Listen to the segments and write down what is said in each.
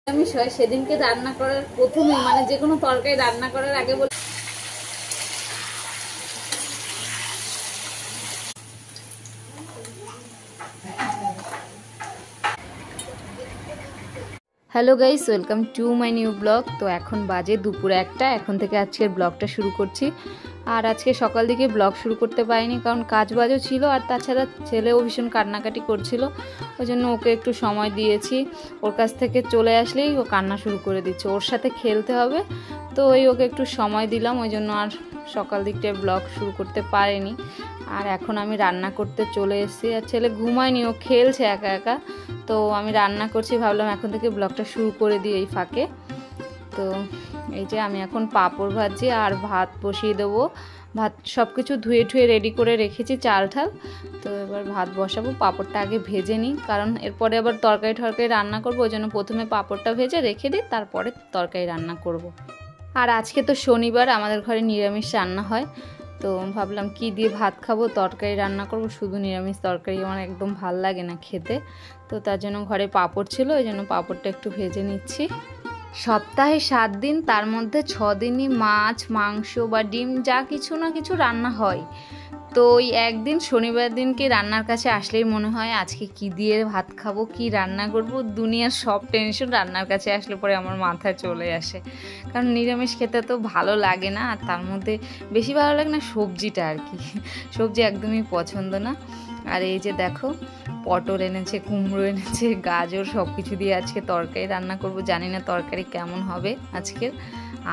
নিরামিষ হয় সেদিনকে রান্না করার প্রথমে মানে যে কোনো তরকারি রান্না করার আগে বলে hello guys, welcome to my new blog. তো এখন বাজে দুপুর 1টা। এখন থেকে আজকের ব্লগটা শুরু করছি। আর আজকে সকাল দিকে ব্লগ শুরু করতে পারিনি, কারণ কাজ বাজও ছিল, আর তাছাড়া ছেলেও ভীষণ কান্নাকাটি করছিল। ওই জন্য ওকে একটু সময় দিয়েছি। ওর কাছ থেকে চলে আসলেই ও কান্না শুরু করে দিচ্ছে, ওর সাথে খেলতে হবে। তো ওকে একটু সময় দিলাম, ওই জন্য আর সকাল দিকটায় ব্লগ শুরু করতে পারিনি। আর এখন আমি রান্না করতে চলে এসেছি। আর ছেলে ঘুমায়নি, ও খেলছে একা একা। তো আমি রান্না করছি, ভাবলাম এখন থেকে ব্লগটা শুরু করে দিই এই ফাঁকে। তো এই যে আমি এখন পাঁপড় ভাজি আর ভাত বসিয়ে দেবো। ভাত সব কিছু ধুয়ে ঠুয়ে রেডি করে রেখেছি, চাল ঠাল। তো এবার ভাত বসাবো। পাঁপড়টা আগে ভেজে নিই, কারণ এরপরে আবার তরকারি রান্না করবো। ওই জন্য প্রথমে পাঁপড়টা ভেজে রেখে দিই, তারপরে তরকারি রান্না করব। আর আজকে তো শনিবার, আমাদের ঘরে নিরামিষ রান্না হয়। তো ভাবলাম কি দিয়ে ভাত খাবো, তরকারি রান্না করব। শুধু নিরামিষ তরকারি আমার একদম ভাল লাগে না খেতে। তো তার জন্য ঘরে পাঁপড় ছিল, ওই জন্য পাঁপড়টা একটু ভেজে নিচ্ছি। সপ্তাহে 7 দিন, তার মধ্যে 6 দিনই মাছ, মাংস বা ডিম যা কিছু না কিছু রান্না হয়। তো ওই একদিন শনিবার দিনকে রান্নার কাছে আসলেই মনে হয় আজকে কি দিয়ে ভাত খাবো, কি রান্না করব। দুনিয়ার সব টেনশন রান্নার কাছে আসলে পরে আমার মাথায় চলে আসে। কারণ নিরামিষ খেতে তো ভালো লাগে না, আর তার মধ্যে বেশি ভালো লাগে না সবজিটা আর কি। সবজি একদমই পছন্দ না। আর এই যে দেখো, পটল এনেছে, কুমড়ো এনেছে, গাজর, সব কিছু দিয়ে আজকে তরকারি রান্না করব। জানি না তরকারি কেমন হবে আজকের।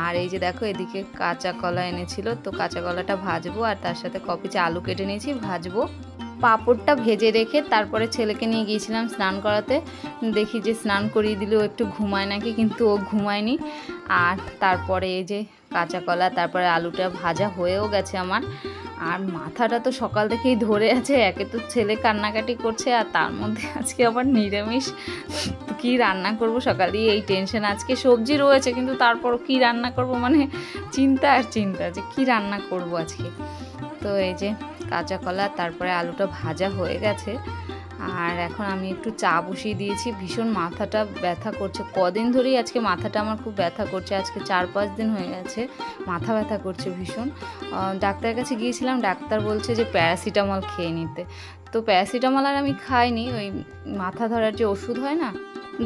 আর এই যে দেখো, এদিকে কাঁচা কলা এনেছিল, তো কাঁচা কলাটা ভাজবো। আর তার সাথে কপিচে আলু কেটে নিয়েছি, ভাজবো। পাঁপড়টা ভেজে রেখে তারপরে ছেলেকে নিয়ে গিয়েছিলাম স্নান করাতে। দেখি যে স্নান করিয়ে দিলে ও একটু ঘুমায় নাকি, কিন্তু ও ঘুমায়নি। আর তারপরে এই যে কাঁচা কলা, তারপরে আলুটা ভাজা হয়েও গেছে আমার। আর মাথাটা তো সকাল থেকেই ধরে আছে। একে তো ছেলে কান্নাকাটি করছে, আর তার মধ্যে আজকে আবার নিরামিষ। কি রান্না করব সকালে এই টেনশন। আজকে সবজি রয়েছে, কিন্তু তারপর কি রান্না করব মানে চিন্তা আর চিন্তা যে কি রান্না করব আজকে। তো এই যে কাঁচা কলা, তারপরে আলুটা ভাজা হয়ে গেছে। আর এখন আমি একটু চা বসিয়ে দিয়েছি। ভীষণ মাথাটা ব্যথা করছে, কদিন ধরেই আজকে মাথাটা আমার খুব ব্যথা করছে। আজকে 4-5 দিন হয়ে গেছে মাথা ব্যথা করছে ভীষণ। ডাক্তারের কাছে গিয়েছিলাম, ডাক্তার বলছে যে প্যারাসিটামল খেয়ে নিতে। তো প্যারাসিটামল আর আমি খাইনি, ওই মাথা ধরার যে ওষুধ হয় না,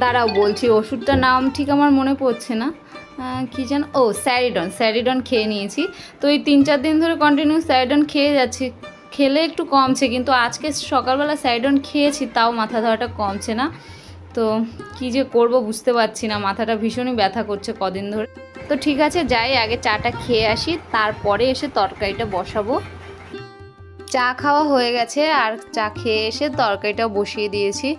দাঁড়াও বলছি ওষুধটার নাম ঠিক আমার মনে পড়ছে না, কী যেন, স্যারিডন খেয়ে নিয়েছি। তো এই 3-4 দিন ধরে কন্টিনিউ স্যারিডন খেয়ে যাচ্ছি, খেলে একটু কমছে, কিন্তু আজকে সকালবেলা স্যারিডন খেয়েছি, তাও মাথা ধরাটা কমছে না। তো কী যে করব বুঝতে পারছি না, মাথাটা ভীষণই ব্যথা করছে কদিন ধরে। তো ঠিক আছে, যাই আগে চাটা খেয়ে আসি, তারপরে এসে তরকারিটা বসাবো। চা খাওয়া হয়ে গেছে, আর চা খেয়ে এসে তরকারিটা বসিয়ে দিয়েছি।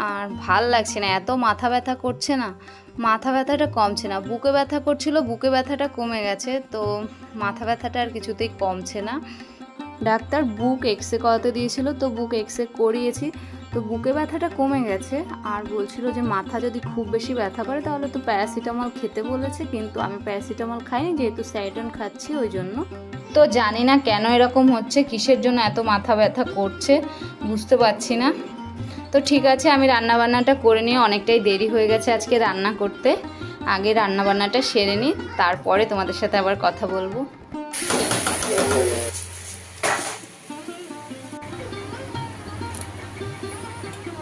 আর ভাল লাগছে না, এত মাথা ব্যথা করছে না, মাথা ব্যথাটা কমছে না। বুকে ব্যথা করছিল, বুকে ব্যথাটা কমে গেছে, তো মাথা ব্যথাটা আর কিছুতেই কমছে না। ডাক্তার বুক এক্সরে করাতে দিয়েছিল, তো বুক এক্সরে করিয়েছি, তো বুকে ব্যথাটা কমে গেছে। আর বলছিল যে মাথা যদি খুব বেশি ব্যথা করে তাহলে তো প্যারাসিটামল খেতে বলেছে, কিন্তু আমি প্যারাসিটামল খাইনি, যেহেতু স্যারিডন খাচ্ছি ওই জন্য। তো জানি না কেন এরকম হচ্ছে, কিসের জন্য এত মাথা ব্যথা করছে বুঝতে পারছি না। তো ঠিক আছে, আমি রান্নাবান্নাটা করে নিয়ে, অনেকটাই দেরি হয়ে গেছে আজকে রান্না করতে। আগে রান্নাবান্নাটা সেরে নিই, তারপরে তোমাদের সাথে আবার কথা বলবো।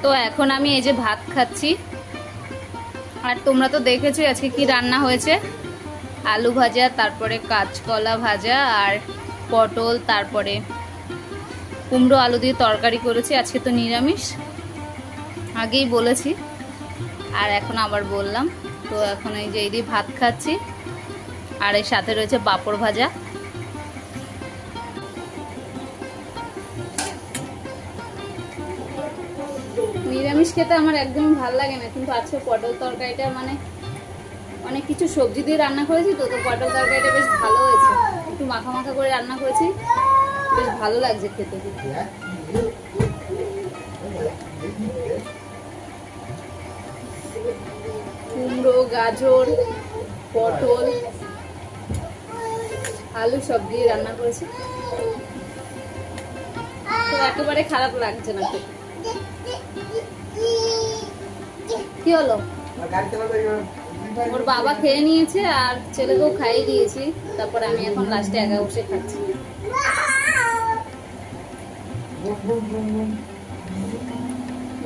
তো এখন আমি এই যে ভাত খাচ্ছি। আর তোমরা তো দেখেছো আজকে কি রান্না হয়েছে, আলু ভাজা, তারপরে কাঁচকলা ভাজা, আর পটল, তারপরে কুমড়ো আলু দিয়ে তরকারি করেছি। আজকে তো নিরামিষ, আগেই বলেছি, আর এখন আবার বললাম। তো এখন এই যে এই দিয়ে ভাত খাচ্ছি, আর এর সাথে রয়েছে পাঁপড় ভাজা। নিরামিষ খেতে আমার একদমই ভালো লাগে না, কিন্তু আজকে পটল তরকারিটা মানে অনেক কিছু সবজি দিয়ে রান্না করেছি, তো পটল তরকারিটা বেশ ভালো হয়েছে। একটু মাখা মাখা করে রান্না করেছি, বেশ ভালো লাগছে খেতে। কুমড়ো, গাজর, পটল, আলু সব দিয়ে রান্না করেছি, তো একেবারে খারাপ লাগছে না। কি হলো, ওর বাবা খেয়ে নিয়েছে আর ছেলেকেও খাইয়ে দিয়েছি, তারপর আমি এখন লাস্টে একা বসে খাচ্ছি।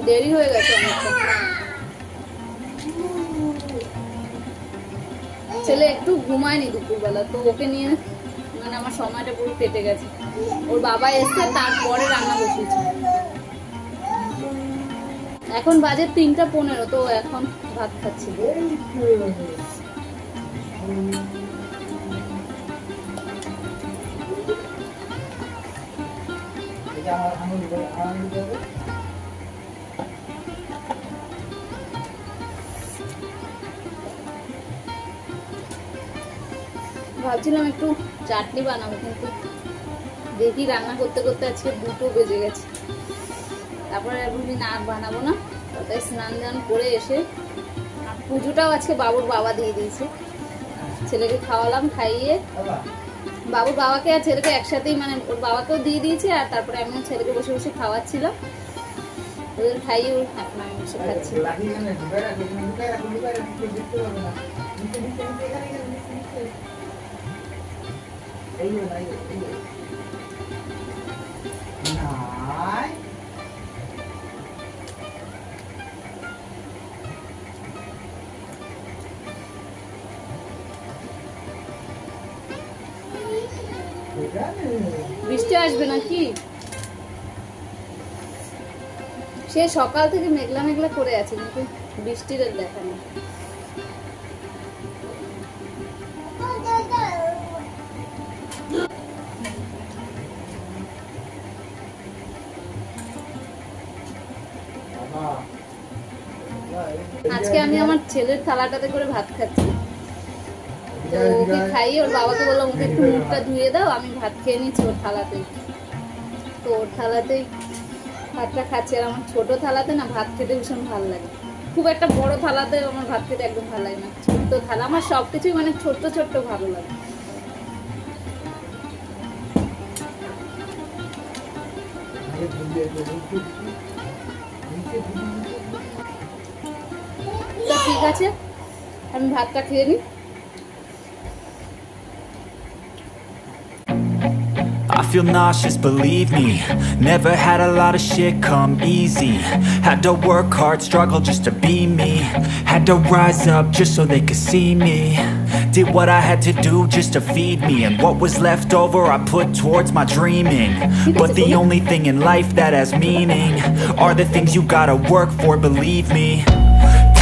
দেরি হয়ে গেছে অনেকটা। ছেলে একটু ঘুমায়নি দুপুরবেলা, তো ওকে নিয়ে মানে আমার সময়টা পুরো কেটে গেছে। ওর বাবা এসছে তারপরে রান্না বসিয়েছে। এখন বাজে 3:15, তো এখন ভাত খাচ্ছি। ভাবছিলাম একটু চাটনি বানাবো, কিন্তু দেখি রান্না করতে করতে আজকে 2টো বেজে গেছে। তারপরে আমি না বানাবো না, তাই স্নান দান করে এসে পুজোটাও আজকে বাবুর বাবা দিয়ে দিয়েছে। ছেলেকে খাওয়ালাম, খাইয়ে বাবুর বাবাকে আর ছেলেকে একসাথেই মানে ওর বাবাকেও দিয়ে দিয়েছে, আর তারপরে আমিও ছেলেকে বসে বসে খাওয়াচ্ছিলাম। ওদের খাইয়ে এখন আমি বসে খাচ্ছি। বৃষ্টি আসবে নাকি? সে সকাল থেকে মেঘলা মেঘলা করে আছে, কিন্তু বৃষ্টির দেখা নেই। আজকে আমি আমার ছেলের থালাটাতে করে ভাত খাচ্ছি। তো ওকে খাইয়ে ওর বাবাকে বললাম ওকে একটু মুখটা ধুয়ে দাও, আমি ভাত খেয়ে নিচ্ছি ওর থালাতেই। তো ওর থালাতেই ভাতটা খাচ্ছি। আর আমার ছোট থালাতে না ভাত খেতে ভীষণ ভালো লাগে। খুব একটা বড় থালাতে আমার ভাত খেতে একদম ভালো লাগে না। ছোট্ট থালা, আমার সবকিছুই মানে ছোট্ট ছোট্ট ভালো লাগে। তো ঠিক আছে, আমি ভাতটা খেয়ে নিই। I feel nauseous, believe me. Never had a lot of shit come easy. Had to work hard, struggle just to be me. Had to rise up just so they could see me. Did what I had to do just to feed me. And what was left over I put towards my dreaming. But the only thing in life that has meaning are the things you gotta work for, believe me.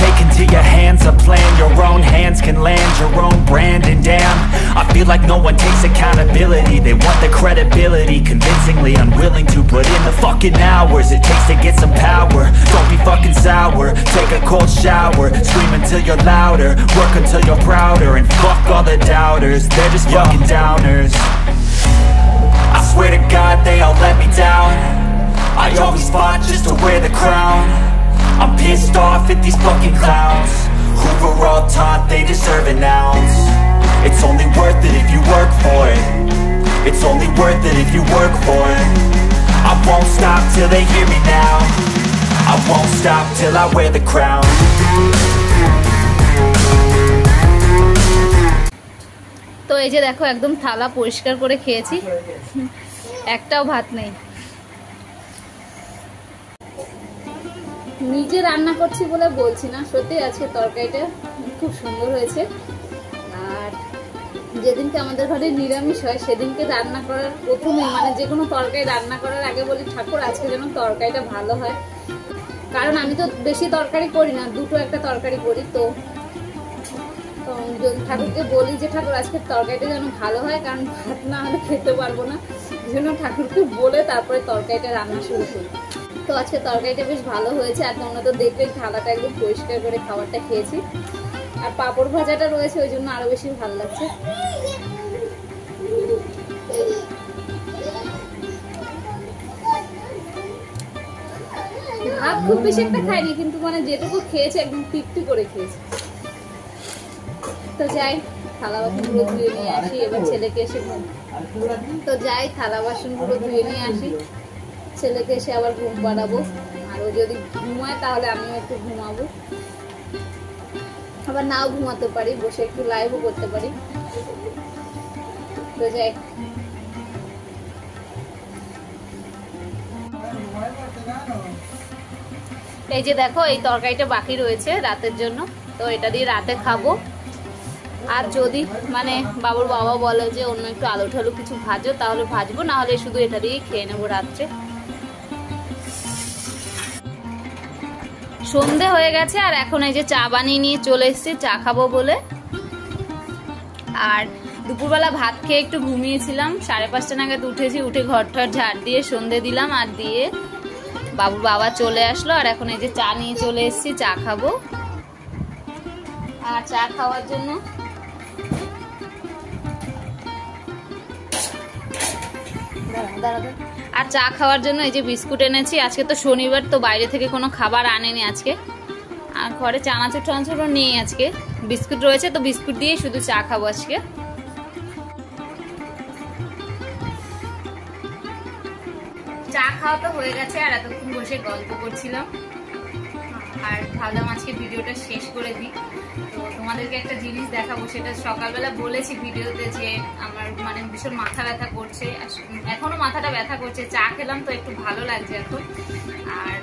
Take into your hands a plan, your own hands can land your own brand. And damn, I feel like no one takes accountability. They want the credibility, convincingly unwilling to put in the fucking hours it takes to get some power. Don't be fucking sour, take a cold shower. Scream until you're louder, work until you're prouder. And fuck all the doubters, they're just fucking downers. I swear to God they all let me down. I always fought just to wear the crown. I'm pissed off at these fucking clowns who were all taught they deserve an ounce. It's only worth it if you work for it. It's only worth it if you work for it. I won't stop till they hear me now. I won't stop till I wear the crown. তো এই যে দেখো একদম থালা পরিষ্কার করে খেয়েছি, একটাও ভাত নেই। নিজে রান্না করছি বলে বলছি না, সত্যি আজকে তরকারিটা খুব সুন্দর হয়েছে। আর যেদিনকে আমাদের ঘরে নিরামিষ হয় সেদিনকে রান্না করার প্রথমে মানে যে কোনো তরকারি রান্না করার আগে বলি ঠাকুর আজকে যেন তরকারিটা ভালো হয়। কারণ আমি তো বেশি তরকারি করি না, দুটো একটা তরকারি করি। তো ঠাকুরকে বলি যে ঠাকুর আজকে তরকারিটা যেন ভালো হয়, কারণ ভাত না হলে খেতে পারবো না। এই জন্য ঠাকুরকে বলে তারপরে তরকারিটা রান্না শুরু করি। তো আজকে তরকারিটা বেশ ভালো হয়েছে। আর তোমরা তো দেখবে থালাটা একদম পরিষ্কার করে খাবারটা খেয়েছি। আর পাঁপড় ভাজাটা রয়েছে, ওই জন্য আরো বেশি ভালো লাগছে। ভাত খুব বেশি একটা খাইনি, কিন্তু মানে যেটুকু খেয়েছে একদম তৃপ্তি করে খেয়েছে। তো যাই থালা বাসনগুলো ধুয়ে নিয়ে আসি, এবার ছেলেকে এসে তো যাই থালা বাসনগুলো ধুয়ে নিয়ে আসি, ছেলেকে এসে আবার ঘুম পাড়াবো। আর ও যদি ঘুমায় তাহলে আমিও একটু ঘুমাবো। আবার নাও ঘুমাতে পারি, বসে একটু লাইভও করতে পারি। তো যাই, এই যে দেখো এই তরকারিটা বাকি রয়েছে রাতের জন্য, তো এটা দিয়ে রাতে খাবো। আর যদি মানে বাবুর বাবা বলে যে অন্য একটু আলু ঠালু কিছু ভাজো, তাহলে ভাজবো, না হলে শুধু এটা দিয়ে খেয়ে নেবো রাত্রে। সন্ধে হয়ে গেছে আর এখন এই যে চা বানিয়ে নিয়ে চলে এসেছি চা খাবো বলে। আর দুপুরবেলা ভাত খেয়ে একটু ঘুমিয়েছিলাম, 5:30 নাগাদ উঠেছি, উঠে ঘর ঠর ঝাড় দিয়ে সন্ধে দিলাম, আর দিয়ে বাবুর বাবা চলে আসলো। আর এখন এই যে চা নিয়ে চলে এসেছি, চা খাবো। আর চা খাওয়ার জন্য আর চা খাওয়ার জন্য এই যে বিস্কুট এনেছি। আজকে তো শনিবার, তো বাইরে থেকে কোনো খাবার আনেনি আজকে। আর ঘরে চানাচুর টানাচুরও নেই আজকে, বিস্কুট রয়েছে, তো বিস্কুট দিয়ে শুধু চা খাবো আজকে। চা খাওয়া তো হয়ে গেছে, আর এতক্ষণ বসে গল্প করছিলাম। আর ভাবলাম আজকে ভিডিওটা শেষ করে দিই। তো তোমাদেরকে একটা জিনিস দেখাবো, সেটা সকালবেলা বলেছি ভিডিওতে যে আমার মানে ভীষণ মাথা ব্যথা করছে, এখনো মাথাটা ব্যথা করছে। চা খেলাম তো একটু ভালো লাগছে এখন। আর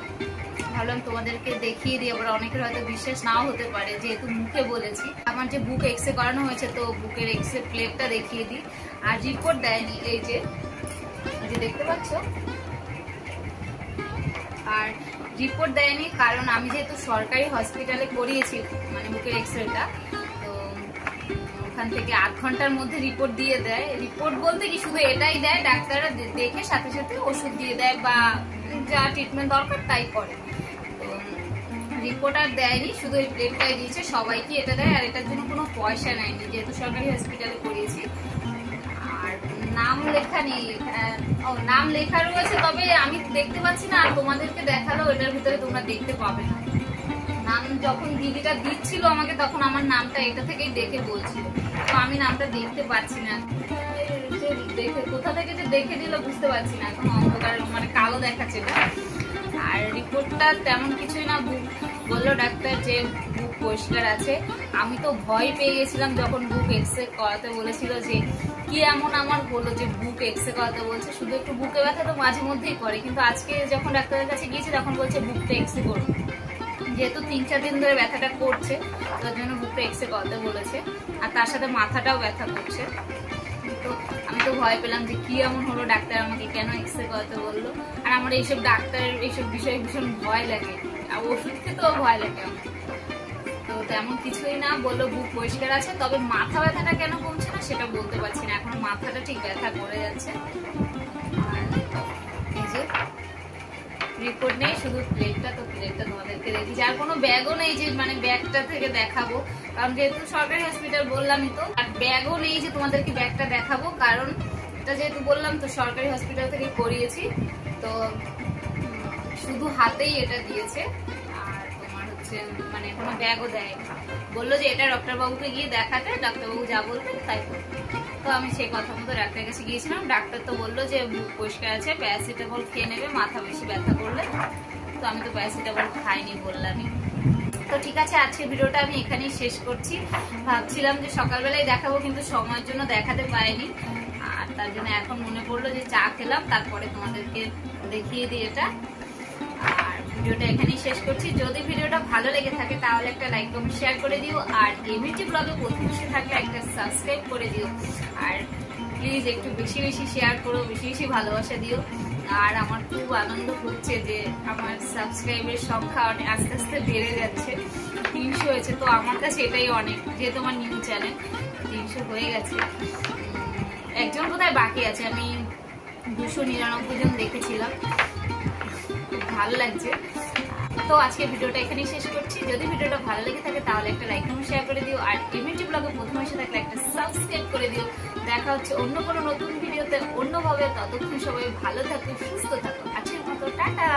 ভাবলাম তোমাদেরকে দেখিয়ে দিই, আবার অনেকের হয়তো বিশ্বাস নাও হতে পারে, যেহেতু মুখে বলেছি। আমার যে বুক এক্সরে করানো হয়েছে, তো বুকের এক্সরে প্লেটটা দেখিয়ে দিই। আর রিপোর্ট দেয়নি, এই যে দেখতে পাচ্ছ। আর রিপোর্ট দেয়নি কারণ আমি যেহেতু সরকারি হসপিটালে করিয়েছি মানে বুকের এক্সরেটা, তো ওখান থেকে 8 ঘন্টার মধ্যে রিপোর্ট দিয়ে দেয়। রিপোর্ট বলতে কি শুধু এটাই দেয়, ডাক্তাররা দেখে সাথে সাথে ওষুধ দিয়ে দেয় বা যা ট্রিটমেন্ট দরকার তাই করে। তো রিপোর্ট আর দেয়নি, শুধু এই প্লেটটাই দিয়েছে। সবাইকে এটা দেয়, আর এটার জন্য কোনো পয়সা নেয়নি যেহেতু সরকারি হসপিটালে করিয়েছি। আর নাম লেখা নেই, নাম লেখা রয়েছে, তবে আমি দেখতে পাচ্ছি না। আর তোমাদেরকে দেখালেও এটার ভিতরে তোমরা দেখতে পাবে না। নাম যখন দিদিটা দিচ্ছিল আমাকে, তখন আমার নামটা এটা থেকেই দেখে বলছিল, তো আমি নামটা দেখতে পাচ্ছি না। দেখে কোথা থেকে যে দেখে দিল বুঝতে পারছি না, এখন অন্ধকার মানে কালো দেখাচ্ছে। আর রিপোর্টটা তেমন কিছুই না, বললো ডাক্তার যে বুক পরিষ্কার আছে। আমি তো ভয় পেয়ে গেছিলাম যখন বুক এক্সরে করাতে বলেছিল, যে কি এমন আমার হলো যে বুক এক্সরে করাতে বলছে। শুধু একটু বুকে ব্যথা তো মাঝে মধ্যেই করে, কিন্তু আজকে যখন ডাক্তারের কাছে গিয়েছি তখন বলছে বুকটা এক্সরে করুন। যেহেতু 3-4 দিন ধরে ব্যথাটা করছে, তার জন্য বুকটা এক্সরে করাতে বলেছে। আর তার সাথে মাথাটাও ব্যথা করছে। তো আমি তো ভয় পেলাম যে কি এমন হলো, ডাক্তার আমাকে কেন এক্সরে করাতে বললো। আর আমার এইসব ডাক্তারের এইসব বিষয়ে ভীষণ ভয় লাগে, আর ওষুধ খেতেও ভয় লাগে আমার। তো তেমন কিছুই না, বললো বুক পরিষ্কার আছে, তবে মাথা ব্যথাটা কেন কমছে না সেটা বলতে পারছি না, এখন মাথাটা ঠিক ব্যথা করে যাচ্ছে। আর এই যে রিপোর্ট নেই, শুধু প্লেটটা, তো প্লেটটা তোমাদেরকে দেখি। আর কোনো ব্যাগও নেই যে মানে ব্যাগটা থেকে দেখাবো, কারণ যেহেতু সরকারি হসপিটাল বললামই তো। আর ব্যাগও নেই যে তোমাদেরকে ব্যাগটা দেখাবো, কারণ এটা যেহেতু বললাম তো সরকারি হসপিটাল থেকে করিয়েছি, তো শুধু হাতেই এটা দিয়েছে। আর তোমার হচ্ছে মানে কোনো ব্যাগও দেয়, বললো যে এটা ডক্টরবাবুকে গিয়ে দেখাতে, ডাক্তারবাবু যা বলবেন তাই করবে। তো আমি সেই কথা মতো ডাক্তারের কাছে গিয়েছিলাম। ডাক্তার তো বললো যে বুক পরিষ্কার আছে, প্যারাসিটামল খেয়ে নেবে মাথা বেশি ব্যথা করলে। তো আমি তো প্যারাসিটামল খাইনি বললামই। তো ঠিক আছে, আজকে ভিডিওটা আমি এখানেই শেষ করছি। ভাবছিলাম যে সকালবেলায় দেখাবো, কিন্তু সময়ের জন্য দেখাতে পারিনি। আর তার জন্য এখন মনে পড়লো যে চা খেলাম, তারপরে তোমাদেরকে দেখিয়ে দিই এটা। আর ভিডিওটা এখানেই শেষ করছি। যদি ভিডিওটা ভালো লেগে থাকে তাহলে একটা লাইক কমেন্ট শেয়ার করে দিও। আর এমনিটি ব্লগে প্রথম এসে থাকলে একটা সাবস্ক্রাইব করে দিও। আর প্লিজ একটু বেশি বেশি শেয়ার করো, বেশি বেশি ভালোবাসা দিও। আর আমার খুব আনন্দ হচ্ছে যে আমার সাবস্ক্রাইবের সংখ্যা আস্তে আস্তে বেড়ে যাচ্ছে, 300 হয়েছে। তো আমার কাছে এটাই অনেক, যেহেতু আমার নিউ চ্যানেল 300 হয়ে গেছে। একজন বোধহয় বাকি আছে, আমি 299 জন দেখেছিলাম, ভালো লাগছে। তো আজকে ভিডিওটা এখানেই শেষ করছি। যদি ভিডিওটা ভালো লেগে থাকে তাহলে একটা লাইক এবং শেয়ার করে দিও। আর এমনিটি ব্লগে প্রথম এসে থাকলে একটা সাবস্ক্রাইব করে দিও। দেখা হচ্ছে অন্য কোনো নতুন ভিডিওতে অন্যভাবে। ততক্ষণ সবাই ভালো থাকো, সুস্থ থাকো। আজকের মতো টাটা।